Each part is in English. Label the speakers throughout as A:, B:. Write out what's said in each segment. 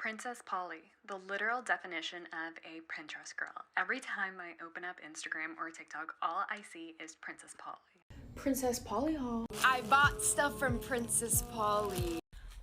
A: Princess Polly, the literal definition of a Pinterest girl. Every time I open up Instagram or TikTok, all I see is Princess Polly.
B: Princess Polly haul.
C: I bought stuff from Princess Polly.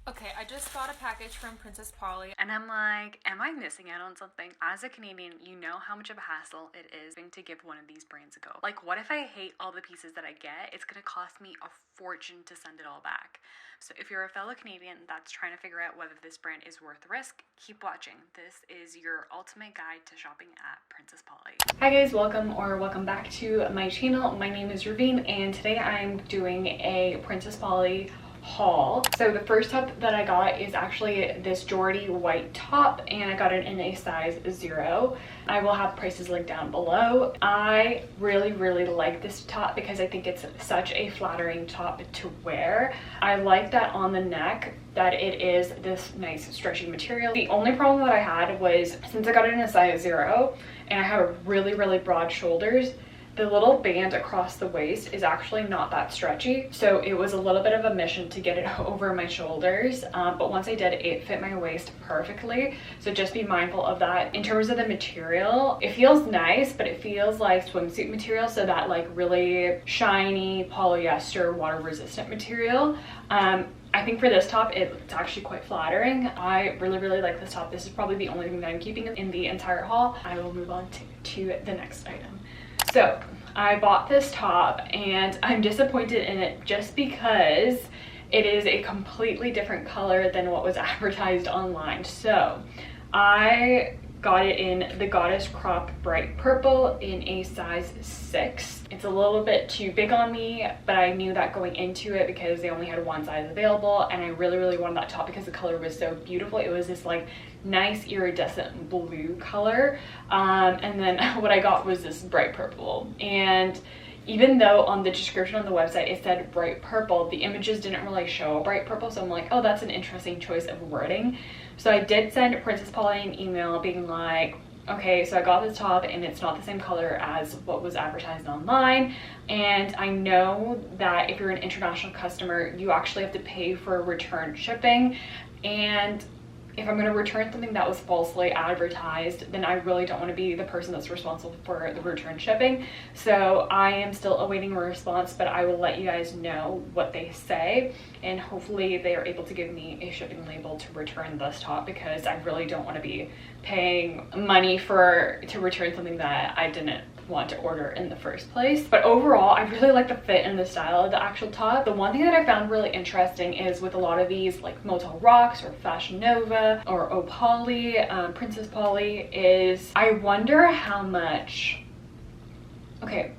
B: Okay, I just got a package from Princess Polly.
A: And I'm like, am I missing out on something? As a Canadian, you know how much of a hassle it is to give one of these brands a go. Like, what if I hate all the pieces that I get? It's gonna cost me a fortune to send it all back. So if you're a fellow Canadian that's trying to figure out whether this brand is worth the risk, keep watching. This is your ultimate guide to shopping at Princess Polly. Hi guys, welcome back to my channel. My name is Ravine and today I'm doing a Princess Polly haul. So the first top that I got is actually this Jordy white top and I got it in a size 0. I will have prices linked down below. I really like this top because I think it's such a flattering top to wear. I like that on the neck that it is this nice stretchy material. The only problem that I had was since I got it in a size 0 and I have really broad shoulders, the little band across the waist is actually not that stretchy, so it was a little bit of a mission to get it over my shoulders, but once I did, it fit my waist perfectly, so just be mindful of that. In terms of the material, it feels nice, but it feels like swimsuit material, so that like really shiny polyester water resistant material. I think for this top, it's actually quite flattering. I really like this top. This is probably the only thing that I'm keeping in the entire haul. I will move on to the next item. So I bought this top and I'm disappointed in it just because it is a completely different color than what was advertised online. So I got it in the Goddess Crop Bright Purple in a size 6. It's a little bit too big on me, but I knew that going into it because they only had one size available and I really wanted that top because the color was so beautiful. It was this like nice iridescent blue color, and then what I got was this bright purple. And even though on the description on the website it said bright purple, the images didn't really show a bright purple, so I'm like, oh, that's an interesting choice of wording. So I did send Princess Polly an email being like, okay, so I got this top and it's not the same color as what was advertised online, and I know that if you're an international customer you actually have to pay for return shipping, and if I'm going to return something that was falsely advertised, then I really don't want to be the person that's responsible for the return shipping. So I am still awaiting a response, but I will let you guys know what they say, and hopefully they are able to give me a shipping label to return this top because I really don't want to be paying money to return something that I didn't want to order in the first place. But overall, I really like the fit and the style of the actual top. The one thing that I found really interesting is with a lot of these like Motel Rocks or Fashion Nova or Polly, Princess Polly, is I wonder how much, okay,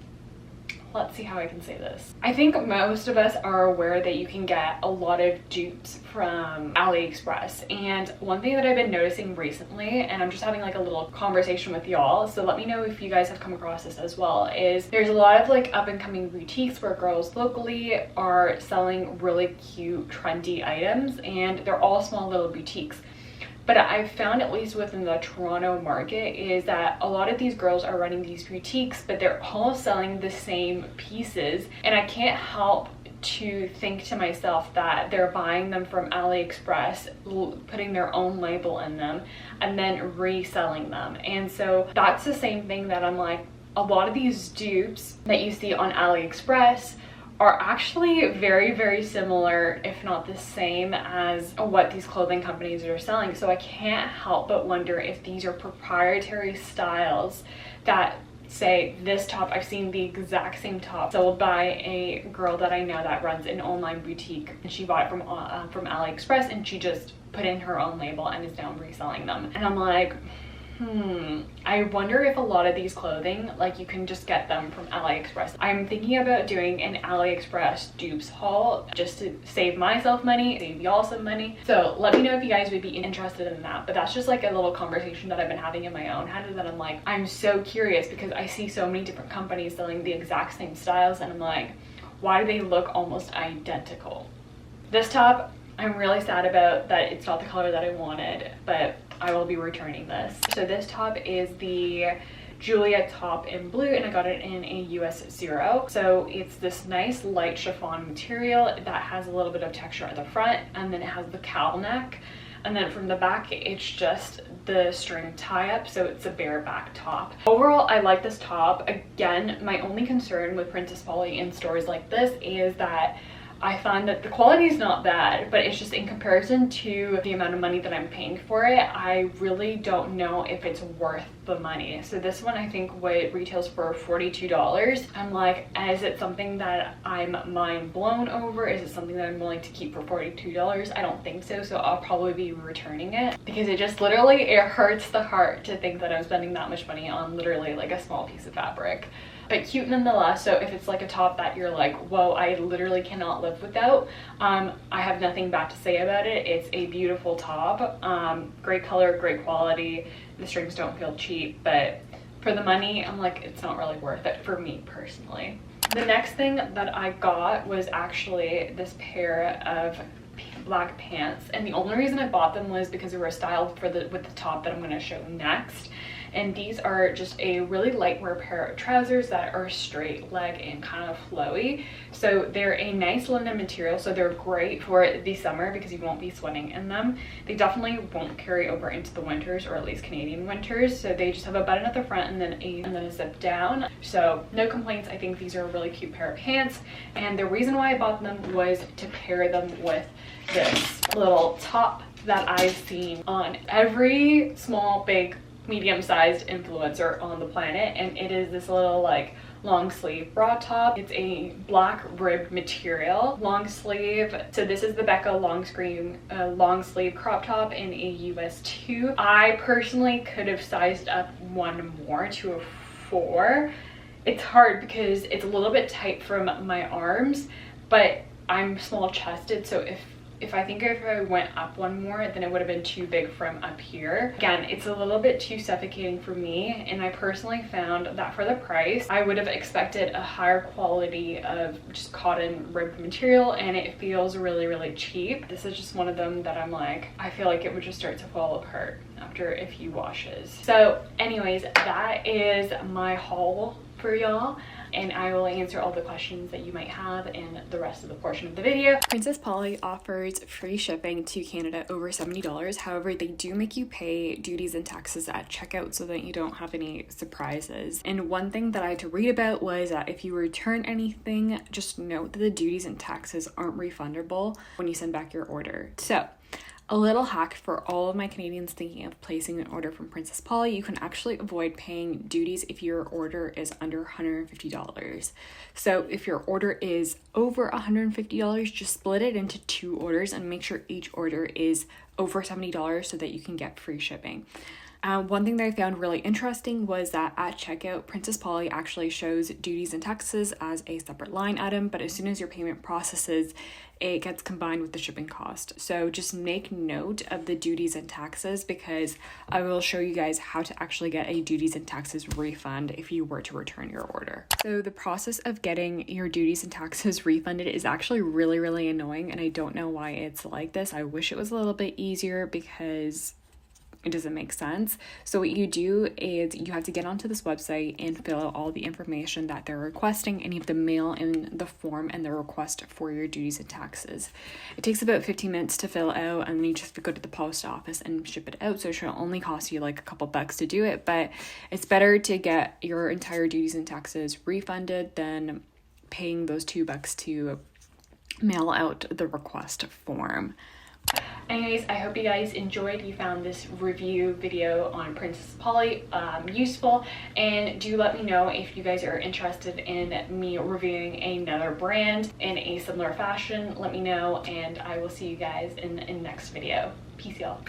A: let's see how I can say this. I think most of us are aware that you can get a lot of dupes from AliExpress, and one thing that I've been noticing recently, and I'm just having like a little conversation with y'all, so let me know if you guys have come across this as well, is there's a lot of like up and coming boutiques where girls locally are selling really cute trendy items, and they're all small little boutiques. But I've found, at least within the Toronto market, is that a lot of these girls are running these boutiques, but they're all selling the same pieces. And I can't help to think to myself that they're buying them from AliExpress, putting their own label in them, and then reselling them. And so that's the same thing that I'm like, a lot of these dupes that you see on AliExpress are actually very similar, if not the same, as what these clothing companies are selling. So I can't help but wonder if these are proprietary styles that say, this top, I've seen the exact same top sold by a girl that I know that runs an online boutique, and she bought it from AliExpress, and she just put in her own label and is now reselling them. And I'm like, I wonder if a lot of these clothing, like, you can just get them from AliExpress. I'm thinking about doing an AliExpress dupes haul just to save myself money, save y'all some money. So let me know if you guys would be interested in that. But that's just like a little conversation that I've been having in my own head, that I'm like, I'm so curious because I see so many different companies selling the exact same styles, and I'm like, why do they look almost identical? This top, I'm really sad about that it's not the color that I wanted, but I will be returning this. So this top is the Julia top in blue, and I got it in a US 0. So it's this nice light chiffon material that has a little bit of texture at the front, and then it has the cowl neck. and then from the back it's just the string tie-up, so it's a bare back top. Overall, I like this top. Again, my only concern with Princess Polly in stores like this is that I find that the quality is not bad, but it's just in comparison to the amount of money that I'm paying for it, I really don't know if it's worth the money. So this one, I think what retails for $42. I'm like, is it something that I'm mind blown over? Is it something that I'm willing to keep for $42? I don't think so. So I'll probably be returning it, because it just literally, it hurts the heart to think that I'm spending that much money on literally like a small piece of fabric. But cute nonetheless. So if it's like a top that you're like, whoa, I literally cannot live without, I have nothing bad to say about it. It's a beautiful top, great color, great quality. The strings don't feel cheap, but for the money, I'm like, it's not really worth it for me personally. The next thing that I got was actually this pair of black pants, and the only reason I bought them was because they were styled for with the top that I'm going to show next. And these are just a really lightwear pair of trousers that are straight leg and kind of flowy. So they're a nice linen material, so they're great for the summer because you won't be sweating in them. They definitely won't carry over into the winters, or at least Canadian winters. So they just have a button at the front and then a zip down. So no complaints. I think these are a really cute pair of pants. And the reason why I bought them was to pair them with this little top that I've seen on every small, big, medium-sized influencer on the planet, and it is this little like long sleeve bra top. It's a black ribbed material, long sleeve. So this is the Becca long sleeve crop top in a US 2. I personally could have sized up one more to a 4. It's hard because it's a little bit tight from my arms, but I'm small chested, so if I went up one more, then it would have been too big from up here. Again, it's a little bit too suffocating for me, and I personally found that for the price, I would have expected a higher quality of just cotton ribbed material, and it feels really, really cheap. This is just one of them that I'm like, I feel like it would just start to fall apart after a few washes. So anyways, that is my haul for y'all, and I will answer all the questions that you might have in the rest of the portion of the video.
D: Princess Polly offers free shipping to Canada over $70. However, they do make you pay duties and taxes at checkout so that you don't have any surprises. And one thing that I had to read about was that if you return anything, just note that the duties and taxes aren't refundable when you send back your order. So a little hack for all of my Canadians thinking of placing an order from Princess Polly: you can actually avoid paying duties if your order is under $150. So if your order is over $150, just split it into 2 orders and make sure each order is over $70 so that you can get free shipping. One thing that I found really interesting was that at checkout, Princess Polly actually shows duties and taxes as a separate line item, but as soon as your payment processes, it gets combined with the shipping cost. So just make note of the duties and taxes, because I will show you guys how to actually get a duties and taxes refund if you were to return your order. So the process of getting your duties and taxes refunded is actually really, really annoying, and I don't know why it's like this. I wish it was a little bit easier because it doesn't make sense. So what you do is you have to get onto this website and fill out all the information that they're requesting, and you have to mail in the form and the request for your duties and taxes. It takes about 15 minutes to fill out, and then you just have to go to the post office and ship it out. So it should only cost you like a couple bucks to do it, but it's better to get your entire duties and taxes refunded than paying those $2 to mail out the request form.
A: Anyways, I hope you guys enjoyed. You found this review video on Princess Polly useful, and do let me know if you guys are interested in me reviewing another brand in a similar fashion. Let me know, and I will see you guys in the next video. Peace, y'all.